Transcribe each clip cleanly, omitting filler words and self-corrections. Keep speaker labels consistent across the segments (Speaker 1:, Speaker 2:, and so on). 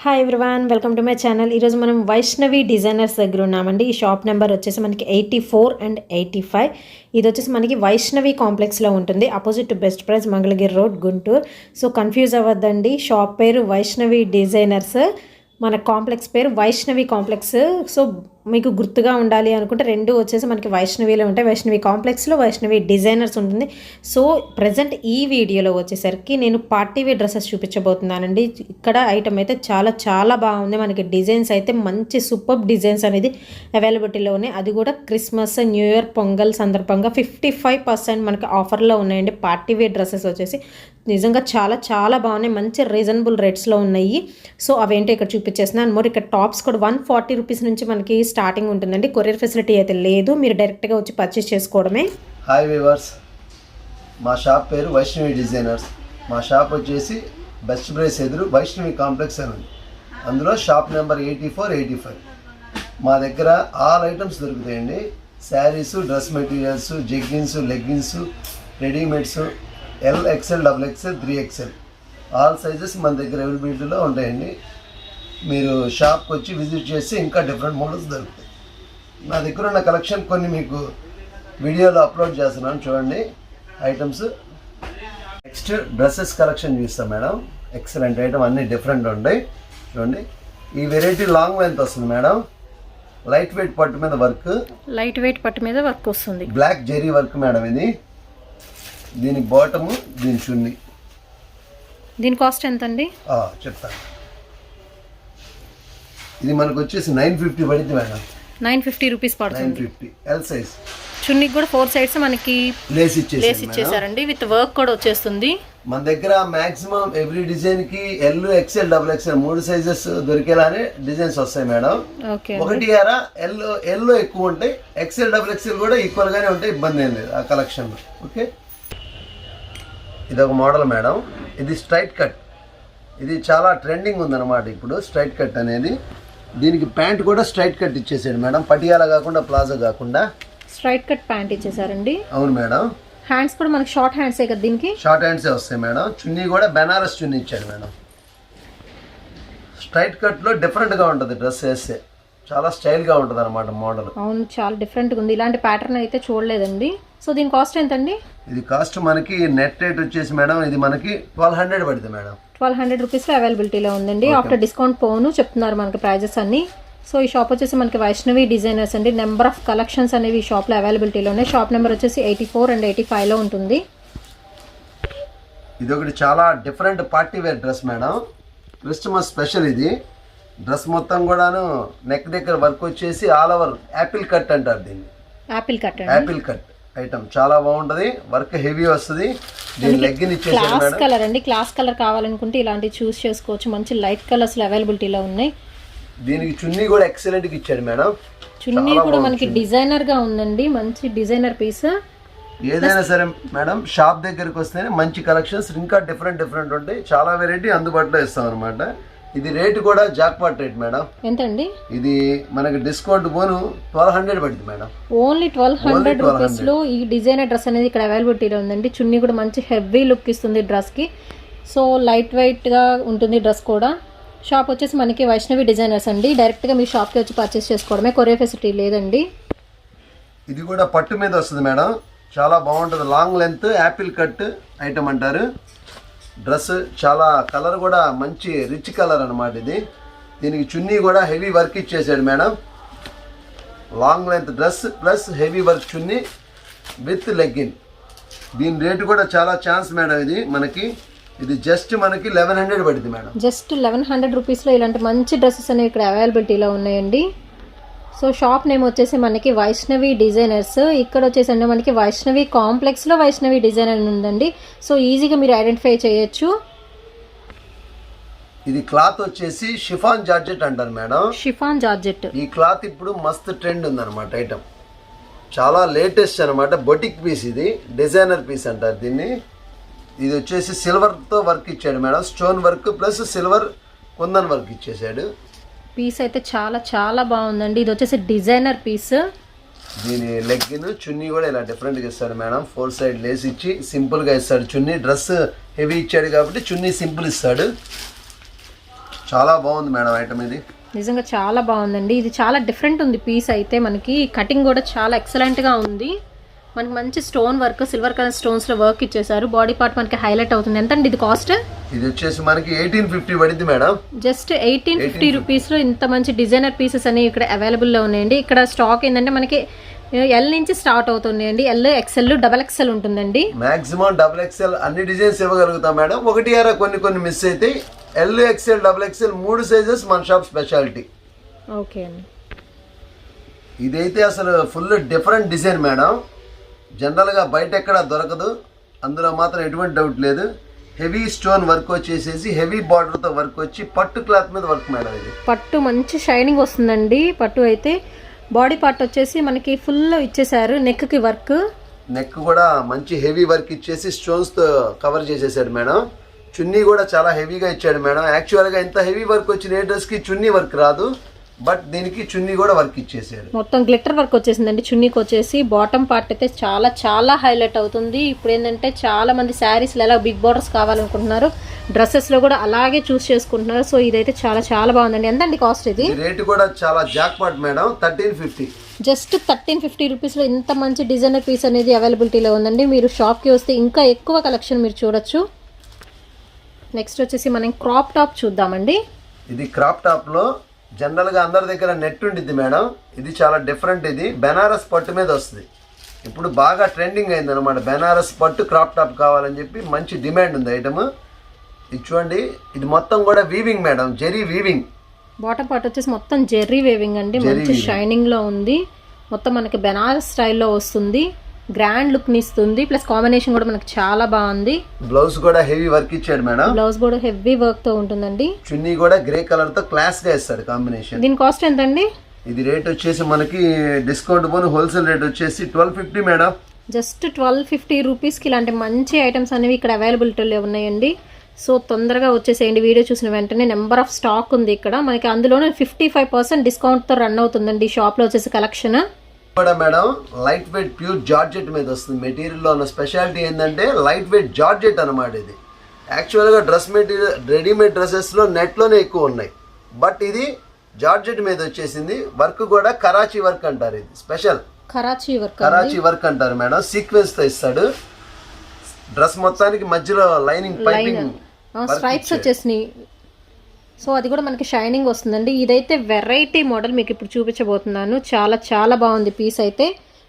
Speaker 1: Hi everyone, welcome to my channel. ఈరోజు మనం Vaishnavi designers దగ్గర ఉన్నామండి. ఈ షాప్ నెంబర్ వచ్చేసి మనకి 84 అండ్ 85. ఇది వచ్చేసి మనకి వైష్ణవి కాంప్లెక్స్లో ఉంటుంది, opposite to Best Price, Mangalagiri road, Guntur. So confuse అవ్వద్దండి, షాప్ పేరు వైష్ణవి డిజైనర్స్, మన కాంప్లెక్స్ పేరు వైష్ణవి కాంప్లెక్స్. సో మీకు గుర్తుగా ఉండాలి అనుకుంటే రెండు వచ్చేసి మనకి వైష్ణవిలో ఉంటాయి. వైష్ణవి కాంప్లెక్స్లో వైష్ణవి డిజైనర్స్ ఉంటుంది. సో ప్రజెంట్ ఈ వీడియోలో వచ్చేసరికి నేను పార్టీ వేర్ డ్రెస్సెస్ చూపించబోతున్నానండి. ఇక్కడ ఐటమ్ అయితే చాలా బాగుంది. మనకి డిజైన్స్ అయితే మంచి సూపర్ డిజైన్స్ అనేది అవైలబిలిటీలో ఉన్నాయి. అది కూడా క్రిస్మస్, న్యూ ఇయర్, పొంగల్ సందర్భంగా 55% మనకి ఆఫర్లో ఉన్నాయండి. పార్టీ వేర్ డ్రెస్సెస్ వచ్చేసి నిజంగా చాలా బాగున్నాయి. మంచి రీజనబుల్ రేట్స్లో ఉన్నాయి. సో అవేంటో ఇక్కడ చూపించేస్తున్నాను. మోర్ ఇక్కడ టాప్స్ కూడా 140 రూపీస్ నుంచి మనకి స్టార్టింగ్ ఉంటుందండి. కొరియర్ ఫెసిలిటీ అయితే లేదు, మీరు డైరెక్ట్గా వచ్చి పర్చేస్ చేసుకోవడమే.
Speaker 2: హాయ్ వ్యూవర్స్, మా షాప్ పేరు వైష్ణవి డిజైనర్స్. మా షాప్ వచ్చేసి బెస్ట్ ప్రైస్ ఎదురు వైష్ణవి కాంప్లెక్స్ అని ఉంది. అందులో షాప్ నెంబర్ 84, 85. మా దగ్గర ఆల్ ఐటమ్స్ దొరుకుతాయండి. Saris, dress materials, jeggings, leggings, readymades, L, XL, XXL, 3XL all sizes మన దగ్గర అవైలబిలిటీలో ఉంటాయండి. మీరు షాప్కి వచ్చి విజిట్ చేసి ఇంకా డిఫరెంట్ మోడల్స్ దొరుకుతాయి. నా దగ్గర ఉన్న కలెక్షన్ కొన్ని మీకు వీడియోలో అప్లోడ్ చేస్తున్నాను, చూడండి ఐటమ్స్. నెక్స్ట్ డ్రెస్సెస్ కలెక్షన్ చూస్తాం మేడం. ఎక్సలెంట్ ఐటమ్, అన్నీ డిఫరెంట్ ఉంటాయి. చూడండి, ఈ వెరైటీ లాంగ్ లెంత్ వస్తుంది మేడం. లైట్ వెయిట్ పట్టు మీద వర్క్,
Speaker 1: లైట్ వెయిట్ పట్టు మీద వర్క్ వస్తుంది.
Speaker 2: Black zari work madam. ఇది దీని బాటము, దీని చున్నీ.
Speaker 1: దీని కాస్ట్ ఎంత అండి?
Speaker 2: చెప్తాను. ఇది మనకు వచ్చేసి 950 పడింది మేడం.
Speaker 1: 950 రూపీస్ పడుతుంది.
Speaker 2: 950 L సైజ్.
Speaker 1: చున్నీకి కూడా 4 సైడ్స్ మనకి
Speaker 2: లేస్
Speaker 1: ఇచ్చేసారండి, విత్ వర్క్ కూడా వచ్చేస్తుంది.
Speaker 2: మన దగ్గర మాక్సిమం ఎవ్రీ డిజైన్ కి L, XL, XXL 3 సైజెస్ దొరికేలానే డిజైన్స్ వస్తాయి మేడం. ఒకటి ఎల్లో ఎక్కువ ఉంటాయి, XL, XXL కూడా ఈక్వల్ గానే ఉంటాయి, ఇబ్బంది ఏం లేదు ఆ కలెక్షన్ లో. ఓకే, ఇది ఒక మోడల్ మేడం. ఇది స్ట్రైట్ కట్. ఇది చాలా ట్రెండింగ్ ఉందన్నమాట ఇప్పుడు స్ట్రైట్ కట్ అనేది. దీనికి ప్యాంట్ కూడా స్ట్రైట్ కట్ ఇచ్చేసాడు మేడం, పటియాలా కాకుండా, ప్లాజో కాకుండా
Speaker 1: స్ట్రైట్ కట్ ప్యాంట్ ఇచ్చేసారండి.
Speaker 2: అవును మేడం.
Speaker 1: హ్యాండ్స్ కూడా మనకి షార్ట్ హ్యాండ్సే కదా, దీనికి
Speaker 2: షార్ట్ హ్యాండ్సే వస్తాయి మేడం. చున్నీ కూడా బెనారస్ చున్నీ ఇచ్చాడు మేడం. స్ట్రైట్ కట్ లో డిఫరెంట్ గా ఉంటుంది డ్రెస్ వేస్తే, చాలా స్టైల్ గా ఉంటుంది అనమాట మోడల్.
Speaker 1: అవును, చాలా డిఫరెంట్ గా ఉంది. ఇలాంటి ప్యాటర్న్ అయితే చూడలేదండి. సో దీని కాస్ట్ ఎంతండి?
Speaker 2: ఇది కాస్ట్ మనకి నెట్ రేట్ వచ్చేసి మేడం, ఇది మనకి 1200 పడుతుంది మేడం.
Speaker 1: 1200 రూపీస్లో అవైలబిలిటీలో ఉందండి. ఆఫ్టర్ డిస్కౌంట్ పోను చెప్తున్నారు మనకి ప్రైజెస్ అన్ని. సో ఈ షాప్ వచ్చేసి మనకి వైష్ణవి డిజైనర్స్ అండి. నెంబర్ ఆఫ్ కలెక్షన్స్ అనేవి ఈ షాప్లో అవైలబిలిటీలో ఉన్నాయి. షాప్ నెంబర్ వచ్చేసి 84 అండ్ 85లో ఉంటుంది.
Speaker 2: ఇది ఒకటి చాలా different party wear dress madam, Christmas special. ఇది డ్రెస్ మొత్తం కూడాను నెక్ దగ్గర వర్క్ వచ్చేసి ఆల్ ఓవర్ యాపిల్ కట్ అంటారు దీన్ని. యాపిల్ కట్ ఐటమ్ చాలా బాగుంటది, వర్క్ హెవీ వస్తుంది. దీని లెగ్గిన్ ఇచ్చేసారు మేడం.
Speaker 1: కలర్ అండి, క్లాస్ కలర్ కావాలనుకుంటే ఇలాంటి చూస్ చేసుకోవచ్చు. మంచి లైట్ కలర్స్ అవైలబిలిటీలో ఉన్నాయి.
Speaker 2: దీనికి చున్నీ కూడా ఎక్సలెంట్ గా ఇచ్చాడు మేడం.
Speaker 1: చున్నీ కూడా మనకి డిజైనర్ గా ఉందండి, మంచి డిజైనర్ పీస్.
Speaker 2: ఏదైనా సరే మేడం, షాప్ దగ్గరికి వస్తేనే మంచి కలెక్షన్స్ ఇంకా డిఫరెంట్ ఉంటాయి. చాలా వెరైటీ అందుబాటులో ఇస్తాం అనమాట. ఇది రేటు కూడా జాక్పాట్ రేట్ మేడం.
Speaker 1: ఎంతండి?
Speaker 2: ఇది మనకి డిస్కౌంట్ పోను 1200 పడుతుంది మేడం.
Speaker 1: ఓన్లీ 1200 రూపీస్ లో ఈ డిజైనర్ డ్రెస్ అనేది ఇక్కడ అవైలబిలిటీలో ఉందండి. చున్నీ కూడా మంచి హెవీ లుక్ ఇస్తుంది డ్రెస్ కి. సో లైట్ వెయిట్ గా ఉంటుంది డ్రెస్ కూడా. షాప్ వచ్చేసి మనకి వైష్ణవి డిజైనర్స్ అండి. డైరెక్ట్ గా మీ షాప్ కి వచ్చి పర్చేస్ చేసుకోవడమే, కొరియర్ ఫెసిలిటీ లేదండి.
Speaker 2: ఇది కూడా పట్టు మీద వస్తుంది మేడం, చాలా బాగుంటుంది. Long length Apple cut item అంటారు. డ్రెస్ చాలా కలర్ కూడా మంచి రిచ్ కలర్ అనమాట ఇది. దీనికి చున్నీ కూడా హెవీ వర్క్ ఇచ్చేసాడు madam. Long length dress plus heavy work chunni with legging. దీని రేటు కూడా చాలా ఛాన్స్ మేడం. ఇది జస్ట్ మనకి 1100 పడుతుంది మేడం.
Speaker 1: జస్ట్ 1100 రూపీస్లో ఇలాంటి మంచి డ్రెస్సెస్ అనేవి ఇక్కడ అవైలబిలిటీలో ఉన్నాయండి. సో షాప్ నేమ్ వచ్చేసి మనకి వైష్ణవి డిజైనర్స్. ఇక్కడ వచ్చేసి మనకి వైష్ణవి కాంప్లెక్స్లో వైష్ణవి డిజైనర్ ఉందండి. సో ఈజీగా మీరు ఐడెంటిఫై చేయొచ్చు.
Speaker 2: ఇది క్లాత్ వచ్చేసి షిఫాన్ జార్జెట్ అంటారు మేడం.
Speaker 1: షిఫాన్ జార్జెట్ ఈ
Speaker 2: క్లాత్ ఇప్పుడు మస్త్ ట్రెండ్ ఉందన్నమాట. ఐటమ్ చాలా లేటెస్ట్ అనమాట. బొటిక్ పీస్, ఇది డిజైనర్ పీస్ అంటారు దీన్ని. ఇది వచ్చేసి సిల్వర్ తో వర్క్ ఇచ్చాడు madam, stone work plus silver kundan work ఇచ్చేసాడు.
Speaker 1: పీస్ అయితే చాలా బాగుందండి. ఇది వచ్చేసి డిజైనర్ పీస్.
Speaker 2: దీని లెగ్గిన్ చున్నీ కూడా ఇలా డిఫరెంట్ గా ఇస్తాడు మేడం. 4 సైడ్ లేస్ ఇచ్చి సింపుల్ గా ఇస్తాడు చున్నీ. డ్రెస్ హెవీ ఇచ్చాడు కాబట్టి చున్నీ సింపుల్ ఇస్తాడు. చాలా బాగుంది మేడం ఐటమ్ ఇది.
Speaker 1: నిజంగా చాలా బాగుందండి. ఇది చాలా డిఫరెంట్ ఉంది పీస్ అయితే. మనకి కటింగ్ కూడా చాలా ఎక్సలెంట్గా ఉంది. మనకి మంచి స్టోన్ వర్క్, సిల్వర్ కలర్ స్టోన్స్లో వర్క్ ఇచ్చేసారు. బాడీ పార్ట్ మనకి హైలైట్ అవుతుంది. ఎంత అండి ఇది కాస్ట్?
Speaker 2: ఇది వచ్చేసి మనకి 1850 పడింది మేడం.
Speaker 1: జస్ట్ 1850 రూపీస్లో ఇంత మంచి డిజైనర్ పీసెస్ అనేవి ఇక్కడ అవైలబుల్లో ఉన్నాయండి. ఇక్కడ స్టాక్ ఏంటంటే మనకి ఎల్ నుంచి స్టార్ట్ అవుతున్నాయండి. ఎల్, ఎక్స్ఎల్, డబల్ ఎక్స్ఎల్ ఉంటుందండి.
Speaker 2: మాక్సిమం డబుల్ ఎక్స్ఎల్ అన్ని డిజైన్స్ ఇవ్వగలుగుతాం మేడం. ఒకటి ఆరా కొన్ని మిస్ అయితే L, XL, double XL 3 sizes మన షాప్ స్పెషాలిటీ.
Speaker 1: ఓకే అండి.
Speaker 2: ఇదైతే అసలు ఫుల్ డిఫరెంట్ డిజైన్ మేడం. జనరల్గా బయట ఎక్కడ దొరకదు, అందులో మాత్రం ఎటువంటి డౌట్ లేదు. హెవీ స్టోన్ వర్క్ వచ్చేసేసి హెవీ బార్డర్తో వర్క్ వచ్చి పట్టు క్లాత్ మీద వర్క్ మేడం. ఇది
Speaker 1: పట్టు మంచి షైనింగ్ వస్తుందండి. పట్టు అయితే బాడీ పార్ట్ వచ్చేసి మనకి ఫుల్ ఇచ్చేసారు. నెక్కి వర్క్,
Speaker 2: నెక్ కూడా మంచి హెవీ వర్క్ ఇచ్చేసి స్టోన్స్తో కవర్ చేసేసాడు మేడం. చున్నీ కూడా చాలా హెవీగా ఇచ్చాడు మేడం. యాక్చువల్గా ఇంత హెవీ వర్క్ వచ్చిన ఏ డ్రెస్కి చున్నీ వర్క్ రాదు, బట్ దీనికి చున్నీ కూడా వర్క్ ఇచ్చేసాడు.
Speaker 1: మొత్తం గ్లిటర్ వర్క్ వచ్చేసిందండి. చున్నీకి వచ్చేసి బాటమ్ పార్ట్ అయితే చాలా చాలా హైలైట్ అవుతుంది. ఇప్పుడు ఏంటంటే చాలా మంది శారీస్లో ఎలా బిగ్ బార్డర్స్ కావాలనుకుంటున్నారు, డ్రెస్సెస్లో కూడా అలాగే చూస్ చేసుకుంటున్నారు. సో ఇదైతే చాలా చాలా బాగుందండి. ఎంతండి కాస్ట్ ఇది?
Speaker 2: రేటు కూడా చాలా జాక్ పాట్ మేడం. 1350.
Speaker 1: జస్ట్ 1350 రూపీస్లో ఇంత మంచి డిజైనర్ పీస్ అనేది అవైలబిలిటీలో ఉందండి. మీరు షాప్కి వస్తే ఇంకా ఎక్కువ కలెక్షన్ మీరు చూడొచ్చు. నెక్స్ట్ వచ్చేసి మనం క్రాప్ టాప్ చూద్దామండి.
Speaker 2: ఇది క్రాప్ టాప్లో జనరల్గా అందరి దగ్గర నెట్ ఉండిద్ది మేడం. ఇది చాలా డిఫరెంట్. ఇది బెనారస్ పట్టు మీద వస్తుంది. ఇప్పుడు బాగా ట్రెండింగ్ అయింది అనమాట. బెనారస్ పట్టు క్రాప్ టాప్ కావాలని చెప్పి మంచి డిమాండ్ ఉంది ఐటమ్. ఇది చూడండి, ఇది మొత్తం కూడా weaving madam, zari weaving.
Speaker 1: Bottom part వచ్చేసి మొత్తం జెర్రీ వేవింగ్ అండి. మంచి షైనింగ్లో ఉంది. మొత్తం మనకి బెనారస్ స్టైల్లో వస్తుంది. గ్రాండ్ లుక్ ని ఇస్తుంది. ప్లస్ కాంబినేషన్ కూడా మనకి చాలా బాగుంది.
Speaker 2: బ్లౌజ్ కూడా హెవీ వర్క్ ఇచ్చాడు మేడం.
Speaker 1: బ్లౌజ్ కూడా హెవీ వర్క్ తో ఉంటుందండి.
Speaker 2: చున్నీ కూడా గ్రే కలర్ తో క్లాస్ గా ఇస్తాడు కాంబినేషన్.
Speaker 1: దీని కాస్ట్ ఎంత అండి?
Speaker 2: ఇది రేట్ వచ్చేసి మనకి డిస్కౌంట్ పోను హోల్సేల్ రేట్ వచ్చేసి 1250 మేడం.
Speaker 1: జస్ట్ 1250 రూపీస్కి ఇలాంటి మంచి ఐటమ్స్ అనేవి ఇక్కడ అవైలబిలిటీలో ఉన్నాయండి. సో తొందరగా వచ్చేసేయండి. వీడియో చూసిన వెంటనే నెంబర్ ఆఫ్ స్టాక్ ఉంది ఇక్కడ మనకి. అందులోనే 55% డిస్కౌంట్తో రన్ అవుతుందండి షాప్లో వచ్చేసి కలెక్షన్
Speaker 2: కూడా madam. Light weight pure georgette మీద వస్తుంది. మెటీరియల్లో ఉన్న స్పెషాలిటీ ఏంటంటే లైట్ వెయిట్ జార్జెట్ అనమాట. ఇది యాక్చువల్గా డ్రెస్ మెటీరియల్ రెడీమేడ్ డ్రెస్సెస్లో నెట్లోనే ఎక్కువ ఉన్నాయి, బట్ ఇది జార్జెట్ మీద వచ్చేసింది. వర్క్ కూడా కరాచీ వర్క్ అంటారు. ఇది స్పెషల్ కరాచీ వర్క్ అంటారు మేడం. సీక్వెన్స్ తో ఇస్తాడు. డ్రెస్ మొత్తానికి మధ్యలో లైనింగ్ పైపింగ్
Speaker 1: స్ట్రైప్స్ వచ్చేసినాయి. సో అది కూడా మనకి షైనింగ్ వస్తుందండి. ఇదైతే వెరైటీ మోడల్ మీకు ఇప్పుడు చూపించబోతున్నాను. చాలా చాలా బాగుంది పీస్ అయితే.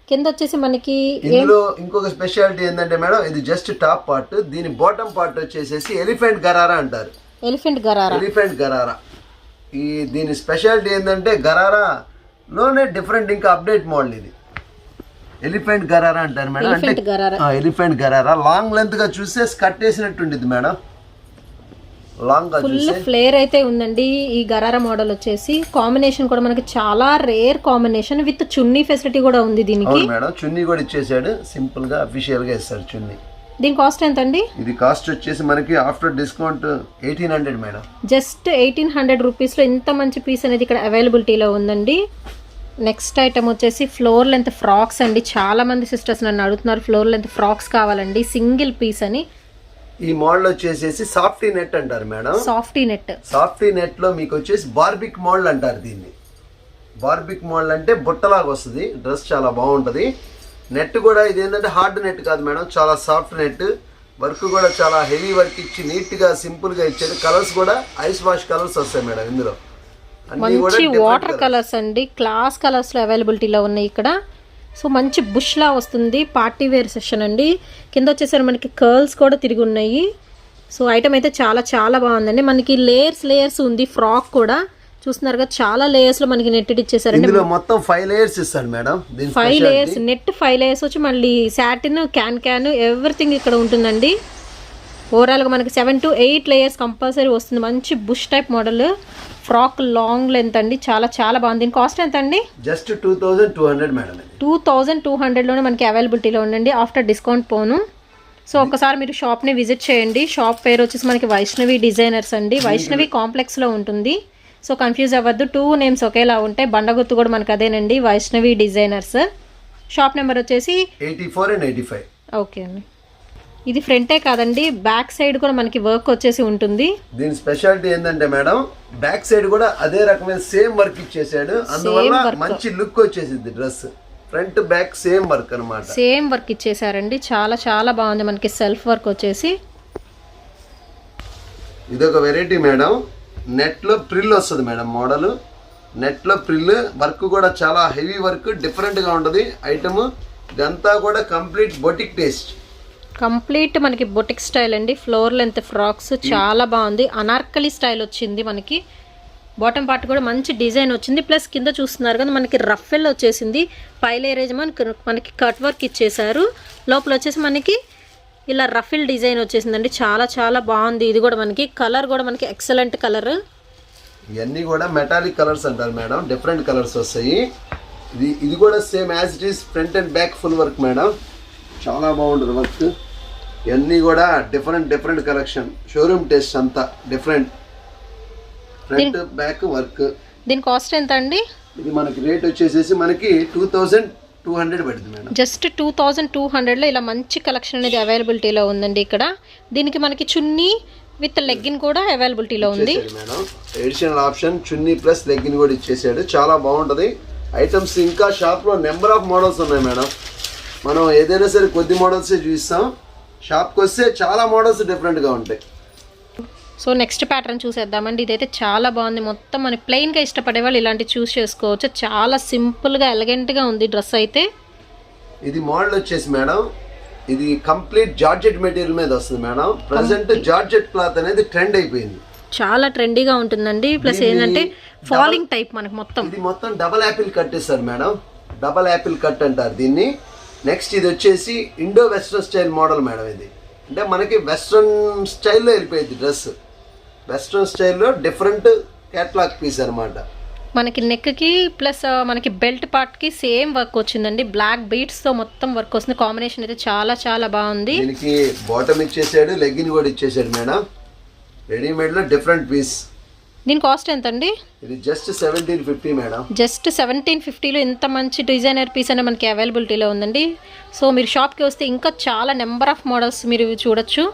Speaker 1: కింద వచ్చేసి మనకి
Speaker 2: ఇందులో ఇంకొక స్పెషాలిటీ ఏంటంటే మేడం, ఇది జస్ట్ టాప్ పార్ట్. దీని బాటమ్ పార్ట్ వచ్చేసేసి ఎలిఫెంట్ గరారా అంటారు.
Speaker 1: ఎలిఫెంట్ గరారా.
Speaker 2: ఈ దీని స్పెషాలిటీ ఏంటంటే గరారాలోనే డిఫరెంట్ ఇంకా అప్డేట్ మోడల్. ఇది ఎలిఫెంట్ గరారా అంటారు మేడం. అంటే ఎలిఫెంట్ గరారా లాంగ్ లెంత్ గా చూస్తే స్కర్ట్ వేసినట్టు ఉంటుంది మేడం. లాంగ్ గా
Speaker 1: ఫుల్ ఫ్లేర్ అయితే ఉందండి ఈ గరారా మోడల్ వచ్చేసి. కాంబినేషన్ కూడా మనకి చాలా rare combination with chunni facility కూడా ఉంది దీనికి
Speaker 2: మేడం. చున్నీ కూడా ఇచ్చేసాడు, సింపుల్ గా అఫీషియల్ గా ఇస్తాడు చున్నీ.
Speaker 1: దీని కాస్ట్ ఎంత అండి?
Speaker 2: ఇది కాస్ట్ వచ్చేసి మనకి ఆఫ్టర్ డిస్కౌంట్ 1800 మేడం.
Speaker 1: జస్ట్ 1800 రూపీస్లో ఇంత మంచి పీస్ అనేది ఇక్కడ అవైలబిలిటీలో ఉందండి. నెక్స్ట్ ఐటమ్ వచ్చేసి ఫ్లోర్ లెంత్ ఫ్రాక్స్ అండి. చాలా మంది సిస్టర్స్ నన్ను అడుగుతున్నారు ఫ్లోర్ లెంత్ ఫ్రాక్స్ కావాలండి సింగిల్ పీస్ అని.
Speaker 2: ఈ మోడల్ వచ్చేసి సాఫ్టీ నెట్ అంటారు మేడం. సాఫ్టీ నెట్ లో మీకు వచ్చేసి బార్బిక్ మోడల్ అంటారు దీన్ని. బార్బిక్ మోడల్ అంటే బుట్టలాగా వస్తుంది. డ్రెస్ చాలా బాగుంటది. నెట్ కూడా ఇది ఏంటంటే హార్డ్ నెట్ కాదు మేడం, చాలా సాఫ్ట్ నెట్. వర్క్ కూడా చాలా హెవీ వర్క్ ఇచ్చి నీట్ గా సింపుల్ గా ఇచ్చాడు. కలర్స్ కూడా ఐస్ వాష్ కలర్స్ వస్తాయి మేడం. ఇందులో
Speaker 1: మంచి వాటర్ కలర్స్ అండి, క్లాస్ కలర్స్ లో అవైలబిలిటీలో ఉన్నాయి ఇక్కడ. సో మంచి బుష్ లా వస్తుంది. పార్టీ వేర్ సెషన్ అండి. కింద వచ్చేసరికి మనకి కర్ల్స్ కూడా తిరిగి ఉన్నాయి. సో ఐటమ్ అయితే చాలా చాలా బాగుందండి. మనకి లేయర్స్ ఉంది. ఫ్రాక్ కూడా చూస్తున్నారు కదా, చాలా లేయర్స్ లో మనకి నెట్ ఇచ్చేసారండి.
Speaker 2: ఇందులో మొత్తం 5 లేయర్స్ ఇస్తాడు మేడం.
Speaker 1: 5 లేయర్స్ నెట్, 5 లేయర్స్ వచ్చి మళ్ళీ సాటిన్, క్యాన్ ఎవ్రీథింగ్ ఇక్కడ ఉంటుందండి. ఓవరాల్ గా మనకి 7 to 8 లేయర్స్ కంపల్సరీ వస్తుంది. మంచి bush type model frock, long length అండి. చాలా చాలా బాగుంది. దీని కాస్ట్ ఎంత అండి?
Speaker 2: Just 2200 madam.
Speaker 1: 2200 లోనే మనకి అవైలబిలిటీలో ఉండండి ఆఫ్టర్ డిస్కౌంట్ పోను. సో ఒకసారి మీరు షాప్ని విజిట్ చేయండి. షాప్ పేరు వచ్చేసి మనకి వైష్ణవి డిజైనర్స్ అండి. వైష్ణవి కాంప్లెక్స్లో ఉంటుంది. సో కన్ఫ్యూజ్ అవ్వద్దు, 2 నేమ్స్ ఒకేలా ఉంటాయి. బండగుర్తు కూడా మనకు అదేనండి, వైష్ణవి డిజైనర్స్. షాప్ నెంబర్ వచ్చేసి
Speaker 2: 84 and 85.
Speaker 1: ఓకే అండి. ఇది ఫ్రంటే కాదండి, బ్యాక్ సైడ్ కూడా మనకి వర్క్ వచ్చేసి ఉంటుంది.
Speaker 2: దీని స్పెషాలిటీ ఏంటంటే మేడం, బ్యాక్ సైడ్ కూడా అదే రకమైన సేమ్ వర్క్ ఇచ్చేసాడు. అందువల్ల మంచి లుక్ వచ్చేసింది dress. Front back same work అన్నమాట.
Speaker 1: సేమ్ వర్క్ ఇచ్చేసారండి, చాలా చాలా బాగుంది. మనకి సెల్ఫ్ వర్క్ వచ్చేసి
Speaker 2: ఇదొక వెరైటీ మేడం. నెట్ లో ప్రిల్ వస్తుంది మేడం. మోడల్ నెట్ లో ప్రిల్ వర్క్ కూడా చాలా హెవీ వర్క్, డిఫరెంట్ గా ఉంటది ఐటమ్. ఇదంతా కూడా కంప్లీట్ బొటిక్ టేస్ట్.
Speaker 1: కంప్లీట్ మనకి బొటిక్ స్టైల్ అండి. ఫ్లోర్ లెంత్ ఫ్రాక్స్ చాలా బాగుంది. అనార్కలి స్టైల్ వచ్చింది. మనకి బాటమ్ పార్ట్ కూడా మంచి డిజైన్ వచ్చింది. ప్లస్ కింద చూస్తున్నారు కదా మనకి రఫెల్ వచ్చేసింది. పై లేరేజ్ మనకి కట్ వర్క్ ఇచ్చేసారు. లోపల వచ్చేసి మనకి ఇలా రఫిల్ డిజైన్ వచ్చేసిందండి. చాలా చాలా బాగుంది. ఇది కూడా మనకి కలర్ కూడా మనకి ఎక్సలెంట్ కలర్.
Speaker 2: ఇవన్నీ కూడా మెటాలిక్ కలర్స్ అంటారు మేడం. డిఫరెంట్ కలర్స్ వస్తాయి. ఇది కూడా same as it is front and back full work madam. చాలా బాగుంటుంది వర్క్. ఇవన్నీ కూడా డిఫరెంట్ కలెక్షన్. షోరూమ్ టేస్ట్ అంతా డిఫరెంట్. Front back work.
Speaker 1: దీని కాస్ట్ ఎంత అండి?
Speaker 2: ఇది మనకి రేట్ వచ్చేసేసి మనకి 2200 పడుతుంది మేడం.
Speaker 1: జస్ట్ 2200లో ఇలా మంచి కలెక్షన్ అనేది అవైలబిలిటీలో ఉందండి. ఇక్కడ దీనికి మనకి చున్నీ విత్ లెగ్గిన్ కూడా అవైలబిలిటీలో ఉంది
Speaker 2: మేడం. ఎడిషనల్ ఆప్షన్ చున్నీ ప్లస్ లెగ్గిన్ కూడా ఇచ్చేసాడు. చాలా బాగుంటది ఐటమ్స్. ఇంకా షాప్ లో నెంబర్ ఆఫ్ మోడల్స్ ఉన్నాయి మేడం. మనం ఏదైనా సరే కొద్ది మోడల్సే చూస్తాం. షాప్కి వస్తే చాలా మోడల్స్ డిఫరెంట్గా ఉంటాయి.
Speaker 1: సో నెక్స్ట్ ప్యాటర్న్ చూసేద్దామండి. ఇదైతే చాలా బాగుంది. మొత్తం మన ప్లెయిన్గా ఇష్టపడే వాళ్ళు ఇలాంటివి చూస్ చేసుకోవచ్చు. చాలా సింపుల్గా ఎలిగెంట్గా ఉంది డ్రెస్ అయితే.
Speaker 2: ఇది మోడల్ వచ్చేసి మేడం, ఇది కంప్లీట్ జార్జెట్ మెటీరియల్ మీద వస్తుంది మేడం. ప్రజెంట్ జార్జెట్ క్లాత్ అనేది ట్రెండ్ అయిపోయింది.
Speaker 1: చాలా ట్రెండీగా ఉంటుందండి. ప్లస్ ఏంటంటే ఫాలింగ్ టైప్ మనకి మొత్తం.
Speaker 2: ఇది మొత్తం డబల్ యాపిల్ కట్ ఇస్తారు మేడం. డబల్ యాపిల్ కట్ అంటారు దీన్ని. నెక్స్ట్ ఇది వచ్చేసి Indo western style model madam. ఇది అంటే మనకి వెస్ట్రన్ స్టైల్లో వెళ్ళిపోయింది డ్రెస్. వెస్ట్రన్ స్టైల్లో డిఫరెంట్ క్యాట్లాగ్ పీస్ అనమాట.
Speaker 1: మనకి నెక్కి ప్లస్ మనకి బెల్ట్ పార్ట్కి సేమ్ వర్క్ వచ్చిందండి. బ్లాక్ బీట్స్తో మొత్తం వర్క్ వస్తుంది. కాంబినేషన్ అయితే చాలా చాలా బాగుంది.
Speaker 2: దీనికి బాటమ్ ఇచ్చేసాడు, లెగ్గిన్ కూడా ఇచ్చేసాడు మేడం. రెడీమేడ్లో డిఫరెంట్ పీస్.
Speaker 1: దీని కాస్ట్ ఎంత అండి?
Speaker 2: ఇది జస్ట్ 1750 మేడం.
Speaker 1: జస్ట్ 1750లో ఇంత మంచి డిజైనర్ పీస్ అనేది మనకి అవైలబిలిటీలో ఉందండి. సో మీరు షాప్కి వస్తే ఇంకా చాలా నెంబర్ ఆఫ్ మోడల్స్ మీరు చూడొచ్చు.